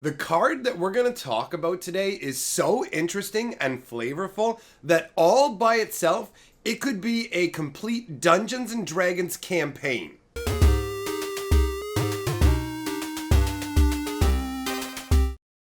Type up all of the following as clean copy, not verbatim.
The card that we're going to talk about today is so interesting and flavorful that all by itself, it could be a complete Dungeons and Dragons campaign.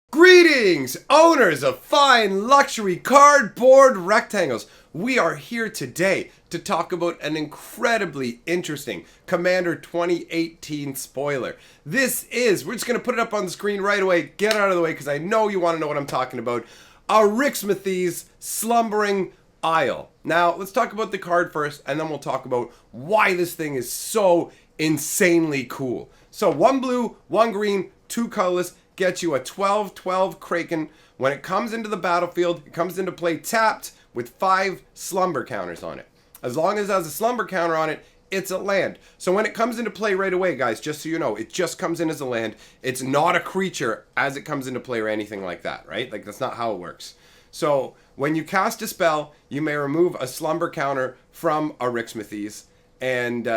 Greetings, owners of fine luxury cardboard rectangles. We are here today to talk about an incredibly interesting Commander 2018 spoiler. We're just going to put it up on the screen right away, get it out of the way because I know you want to know what I'm talking about. Arixmathes Slumbering Isle. Now, let's talk about the card first, and then we'll talk about why this thing is so insanely cool. So, 1 blue, 1 green, 2 colorless, gets you a 12/12 Kraken. When it comes into the battlefield, it comes into play tapped with 5 slumber counters on it. As long as it has a slumber counter on it, it's a land. So when it comes into play right away, guys, just so you know, it just comes in as a land. It's not a creature as it comes into play or anything like that, right? Like, that's not how it works. So when you cast a spell, you may remove a slumber counter from Arixmathes, and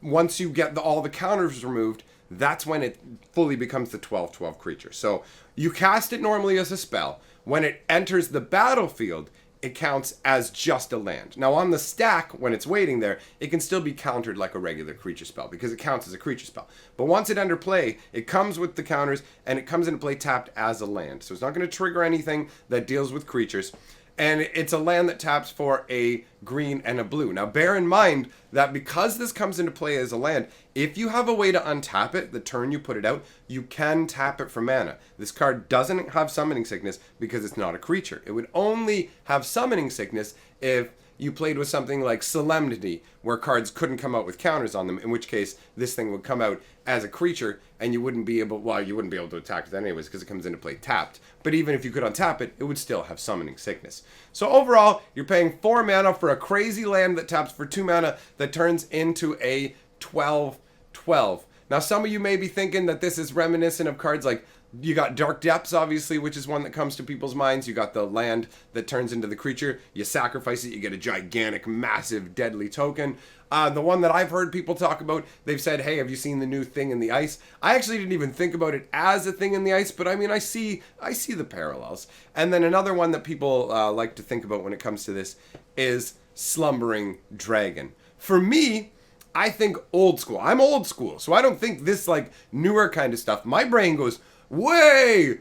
once you get all the counters removed, that's when it fully becomes the 12/12 creature. So you cast it normally as a spell. When it enters the battlefield, it counts as just a land. Now on the stack, when it's waiting there, it can still be countered like a regular creature spell because it counts as a creature spell. But once it enters play, it comes with the counters and it comes into play tapped as a land. So it's not going to trigger anything that deals with creatures. And it's a land that taps for a green and a blue. Now, bear in mind that because this comes into play as a land, if you have a way to untap it the turn you put it out, you can tap it for mana. This card doesn't have summoning sickness because it's not a creature. It would only have summoning sickness if you played with something like Solemnity, where cards couldn't come out with counters on them, in which case this thing would come out as a creature and you wouldn't be able to attack it anyways because it comes into play tapped. But even if you could untap it, it would still have summoning sickness. So overall, you're paying 4 mana for a crazy land that taps for 2 mana that turns into a 12/12. Now, some of you may be thinking that this is reminiscent of cards like, you got Dark Depths, obviously, which is one that comes to people's minds. You got the land that turns into the creature. You sacrifice it, you get a gigantic, massive, deadly token. The one that I've heard people talk about, they've said, hey, have you seen the new Thing in the Ice? I actually didn't even think about it as a Thing in the Ice, but I mean, I see the parallels. And then another one that people like to think about when it comes to this is Slumbering Dragon. For me, I think old school. I'm old school, so I don't think this like newer kind of stuff. My brain goes way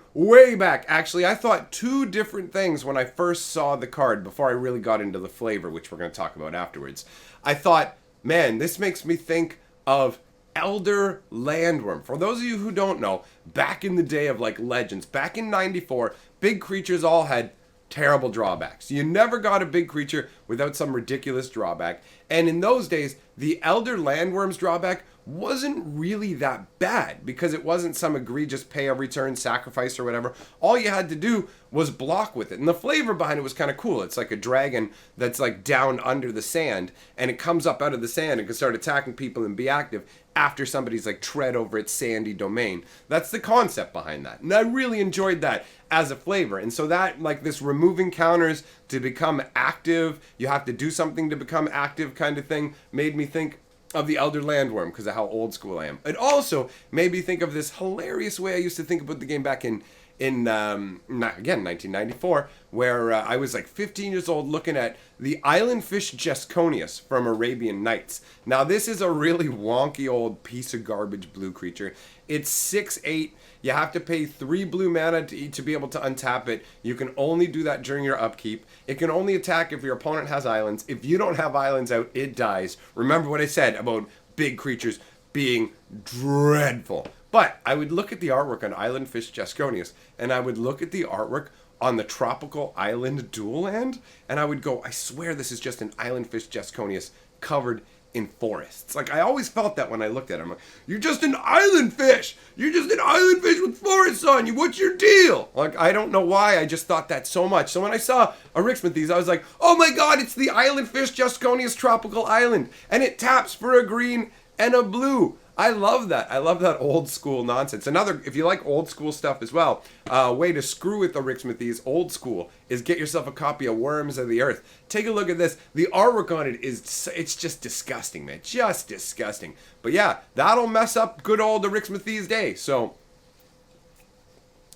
back. Actually, I thought 2 different things when I first saw the card before I really got into the flavor, which we're going to talk about afterwards. I thought, man, this makes me think of Elder Landworm. For those of you who don't know, back in the day of like Legends, back in 94, big creatures all had terrible drawbacks. You never got a big creature without some ridiculous drawback. And in those days, the Elder Landworm's drawback wasn't really that bad because it wasn't some egregious pay every turn sacrifice or whatever. All you had to do was block with it. And the flavor behind it was kind of cool. It's like a dragon that's like down under the sand, and it comes up out of the sand and can start attacking people and be active after somebody's like tread over its sandy domain. That's the concept behind that. And I really enjoyed that as a flavor. And so that, like, this removing counters to become active, you have to do something to become active kind of thing, made me think of the Elder Landworm because of how old school I am. It also made me think of this hilarious way I used to think about the game back in 1994, where I was like 15 years old looking at the island fish Jesconius from Arabian Nights. Now, this is a really wonky old piece of garbage blue creature. It's 6/8. You have to pay 3 blue mana to be able to untap it. You can only do that during your upkeep. It can only attack if your opponent has islands. If you don't have islands out, it dies. Remember what I said about big creatures being dreadful. But I would look at the artwork on Island Fish Jesconius, and I would look at the artwork on the Tropical Island Dual Land, and I would go, I swear this is just an Island Fish Jesconius covered in forests. Like, I always felt that when I looked at it. I'm like, you're just an island fish! You're just an island fish with forests on you! What's your deal? Like, I don't know why, I just thought that so much. So when I saw Arixmathes, I was like, oh my god, it's the Island Fish Jesconius Tropical Island! And it taps for a green and a blue! I love that. I love that old school nonsense. Another, if you like old school stuff as well, way to screw with Arixmathes old school is get yourself a copy of Worms of the Earth. Take a look at this. The artwork on it it's just disgusting, man. Just disgusting. But yeah, that'll mess up good old Arixmathes Day. So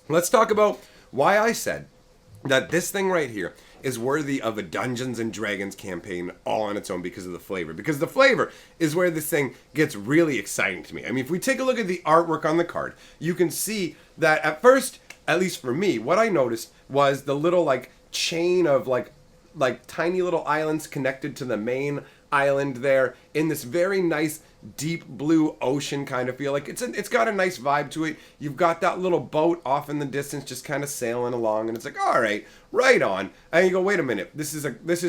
Let's talk about why I said that this thing right here is worthy of a Dungeons and Dragons campaign all on its own because of the flavor. Because the flavor is where this thing gets really exciting to me. I mean, if we take a look at the artwork on the card, you can see that at first, at least for me, what I noticed was the little like chain of like tiny little islands connected to the main island there in this very nice deep blue ocean kind of feel. Like it's got a nice vibe to it. You've got that little boat off in the distance just kind of sailing along, and it's like, all right, right on. And you go, wait a minute, this is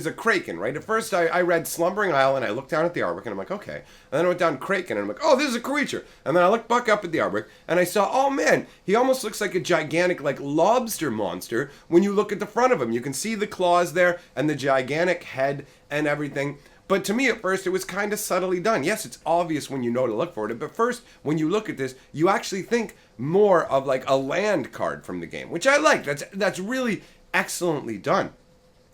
a kraken, right? At first I read Slumbering Isle and I looked down at the artwork and I'm like, okay. And then I went down kraken and I'm like, oh, this is a creature. And then I looked back up at the artwork and I saw, oh man, he almost looks like a gigantic like lobster monster when you look at the front of him. You can see the claws there and the gigantic head and everything. But to me, at first, it was kind of subtly done. Yes, it's obvious when you know to look for it. But first, when you look at this, you actually think more of like a land card from the game, which I like. That's really excellently done.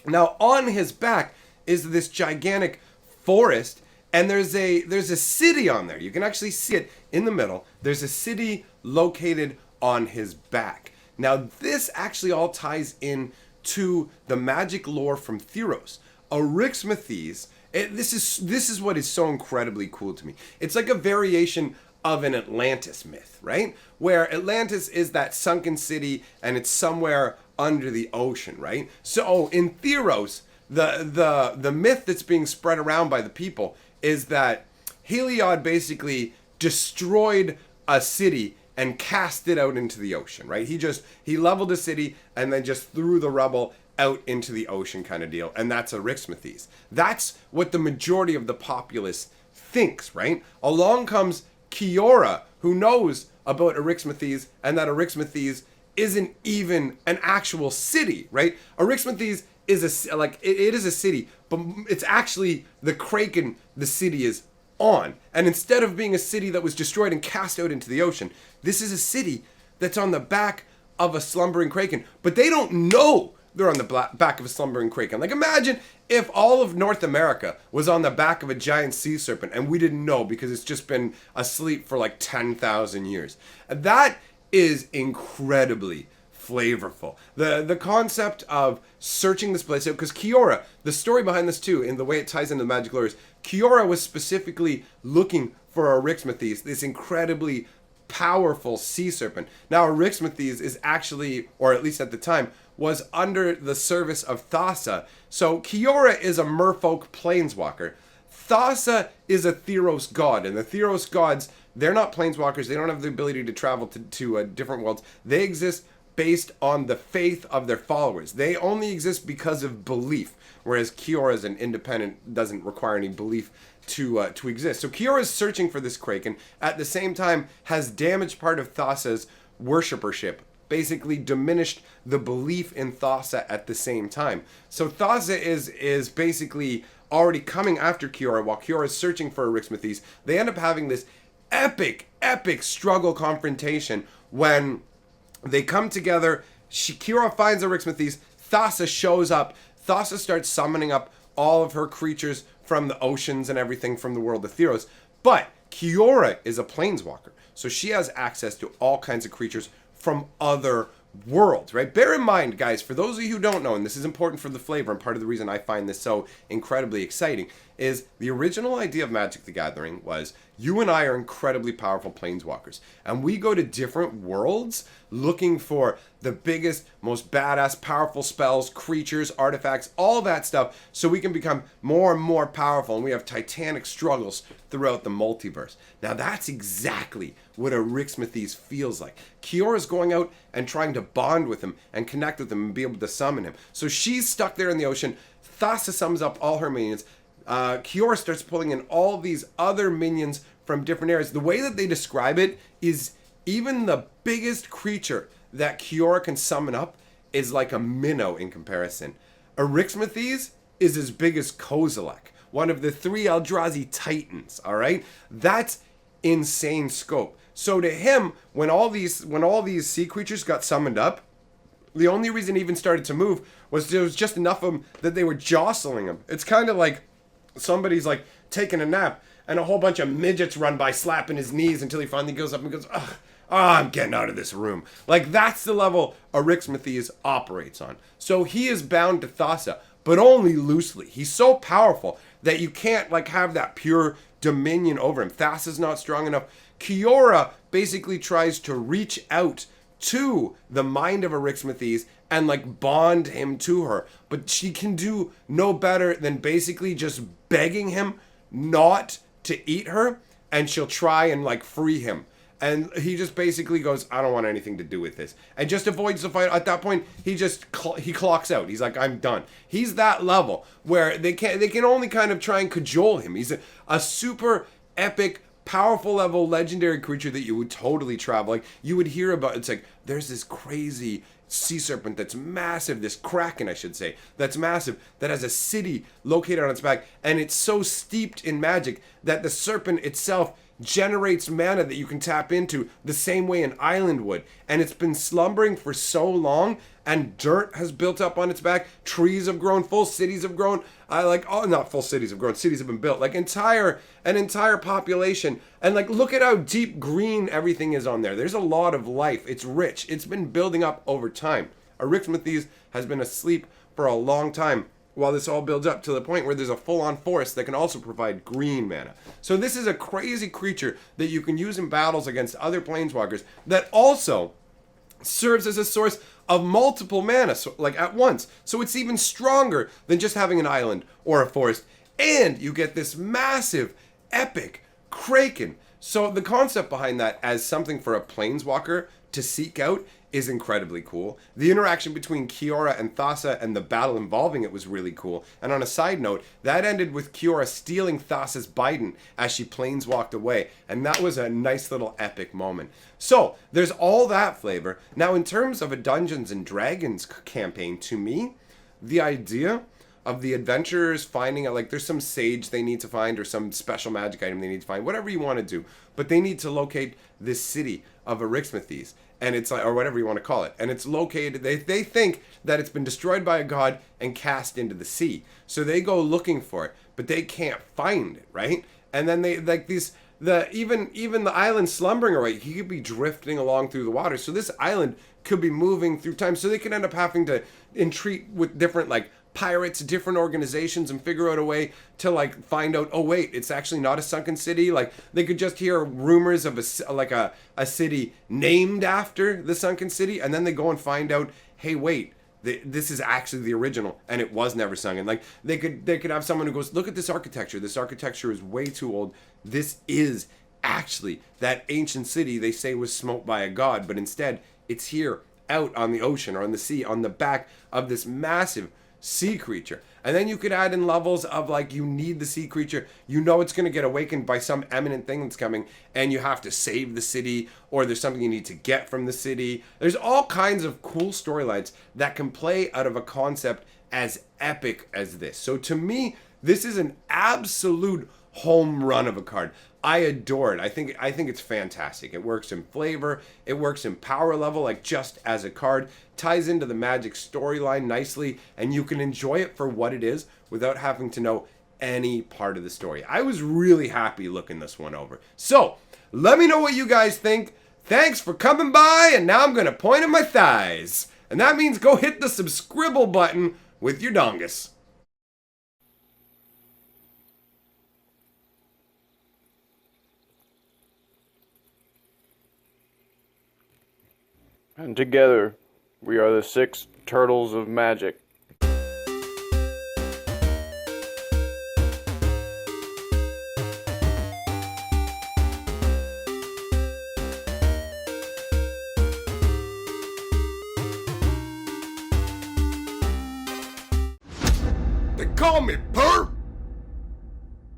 Now, on his back is this gigantic forest, and there's a city on there. You can actually see it in the middle. There's a city located on his back. Now, this actually all ties in to the magic lore from Theros. Eryximethys. This is what is so incredibly cool to me. It's like a variation of an Atlantis myth, right? Where Atlantis is that sunken city and it's somewhere under the ocean, right? So in Theros, the myth that's being spread around by the people is that MacLeod basically destroyed a city and cast it out into the ocean, right? He leveled a city and then just threw the rubble out into the ocean kind of deal, and that's Eryximethys. That's what the majority of the populace thinks, right? Along comes Kiora, who knows about Eryximethys, and that Eryximethys isn't even an actual city, right? Eryximethys is it is a city, but it's actually the Kraken the city is on. And instead of being a city that was destroyed and cast out into the ocean, this is a city that's on the back of a slumbering Kraken, but they don't know they're on the back of a slumbering kraken. Like, imagine if all of North America was on the back of a giant sea serpent and we didn't know because it's just been asleep for like 10,000 years. That is incredibly flavorful. The concept of searching this place out, because Kiora, the story behind this too, in the way it ties into the magic lore, is Kiora was specifically looking for Eryximethys, this incredibly powerful sea serpent. Now, Eryximethys is actually, or at least at the time, was under the service of Thassa. So Kiora is a merfolk planeswalker. Thassa is a Theros god, and the Theros gods, they're not planeswalkers. They don't have the ability to travel to different worlds. They exist based on the faith of their followers. They only exist because of belief, whereas Kiora is an independent, doesn't require any belief to exist. So Kiora is searching for this Kraken, at the same time has damaged part of Thassa's worshippership, basically diminished the belief in Thassa at the same time. So Thassa is basically already coming after Kiora while Kiora is searching for Eryximethys. They end up having this epic struggle confrontation when they come together. Kiora finds Eryximethys, Thassa shows up, Thassa starts summoning up all of her creatures from the oceans and everything from the world of Theros. But Kiora is a planeswalker, so she has access to all kinds of creatures from other worlds, right? Bear in mind, guys, for those of you who don't know, and this is important for the flavor, and part of the reason I find this so incredibly exciting, is the original idea of Magic the Gathering was you and I are incredibly powerful planeswalkers, and we go to different worlds looking for the biggest, most badass, powerful spells, creatures, artifacts, all that stuff, so we can become more and more powerful, and we have titanic struggles throughout the multiverse. Now, that's exactly what Eryximethys feels like. Kiora's going out and trying to bond with him and connect with him and be able to summon him. So she's stuck there in the ocean. Thassa sums up all her minions. Kiora starts pulling in all these other minions from different areas. The way that they describe it is even the biggest creature that Kiora can summon up is like a minnow in comparison. Eryximethys is as big as Kozilek, one of the 3 Eldrazi titans, all right? That's insane scope. So to him, when all these sea creatures got summoned up, the only reason he even started to move was there was just enough of them that they were jostling him. It's kind of like somebody's like taking a nap and a whole bunch of midgets run by slapping his knees until he finally goes up and goes, ugh, I'm getting out of this room. Like, that's the level Eryximethys operates on. So he is bound to Thassa, but only loosely. He's so powerful that you can't, like, have that pure dominion over him. Thassa's not strong enough. Kiora basically tries to reach out to the mind of Eryximethys and, like, bond him to her. But she can do no better than basically just begging him not to eat her, and she'll try and, like, free him. And he just basically goes, I don't want anything to do with this, and just avoids the fight. At that point, he just he clocks out. He's like, I'm done. He's that level where they can only kind of try and cajole him. He's a super epic, powerful level legendary creature that you would totally travel. Like, you would hear about. It's like, there's this crazy sea serpent that's massive, this kraken, I should say, that's massive, that has a city located on its back, and it's so steeped in magic that the serpent itself generates mana that you can tap into the same way an island would. And it's been slumbering for so long, and dirt has built up on its back. Trees have grown, full cities have grown. Not full cities have grown, cities have been built. Like, an entire population. And, like, look at how deep green everything is on there. There's a lot of life. It's rich. It's been building up over time. Eryximethys has been asleep for a long time, while this all builds up to the point where there's a full-on forest that can also provide green mana. So this is a crazy creature that you can use in battles against other planeswalkers that also serves as a source of multiple mana, so, like, at once. So it's even stronger than just having an island or a forest. And you get this massive, epic kraken. So the concept behind that as something for a planeswalker to seek out is incredibly cool. The interaction between Kiora and Thassa and the battle involving it was really cool. And on a side note, that ended with Kiora stealing Thassa's Bident as she planeswalked away. And that was a nice little epic moment. So, there's all that flavor. Now, in terms of a Dungeons and Dragons campaign, to me, the idea of the adventurers finding out, like, there's some sage they need to find or some special magic item they need to find, whatever you want to do, but they need to locate this city of Eryximethys, and it's like, or whatever you want to call it, and it's located, they think that it's been destroyed by a god and cast into the sea, so they go looking for it, but they can't find it, right? And then they, like, even the island slumbering away, he could be drifting along through the water, so this island could be moving through time, so they could end up having to entreat with different, like, pirates, different organizations, and figure out a way to, like, find out, oh wait, it's actually not a sunken city. Like, they could just hear rumors of a city named after the sunken city, and then they go and find out, hey wait, this is actually the original and it was never sunken. Like, they could have someone who goes, look at this architecture is way too old. This is actually that ancient city they say was smote by a god, but instead it's here out on the ocean or on the sea on the back of this massive sea creature. And then you could add in levels of, like, you need the sea creature, you know it's going to get awakened by some eminent thing that's coming, and you have to save the city, or there's something you need to get from the city. There's all kinds of cool storylines that can play out of a concept as epic as this. So to me, this is an absolute home run of a card. I adore it. I think it's fantastic. It works in flavor, it works in power level, like, just as a card, ties into the Magic storyline nicely, and you can enjoy it for what it is without having to know any part of the story. I was really happy looking this one over. So, let me know what you guys think. Thanks for coming by, and now I'm going to point at my thighs. And that means go hit the subscribble button with your dongus. And together, we are the 6 turtles of magic. They call me Perp.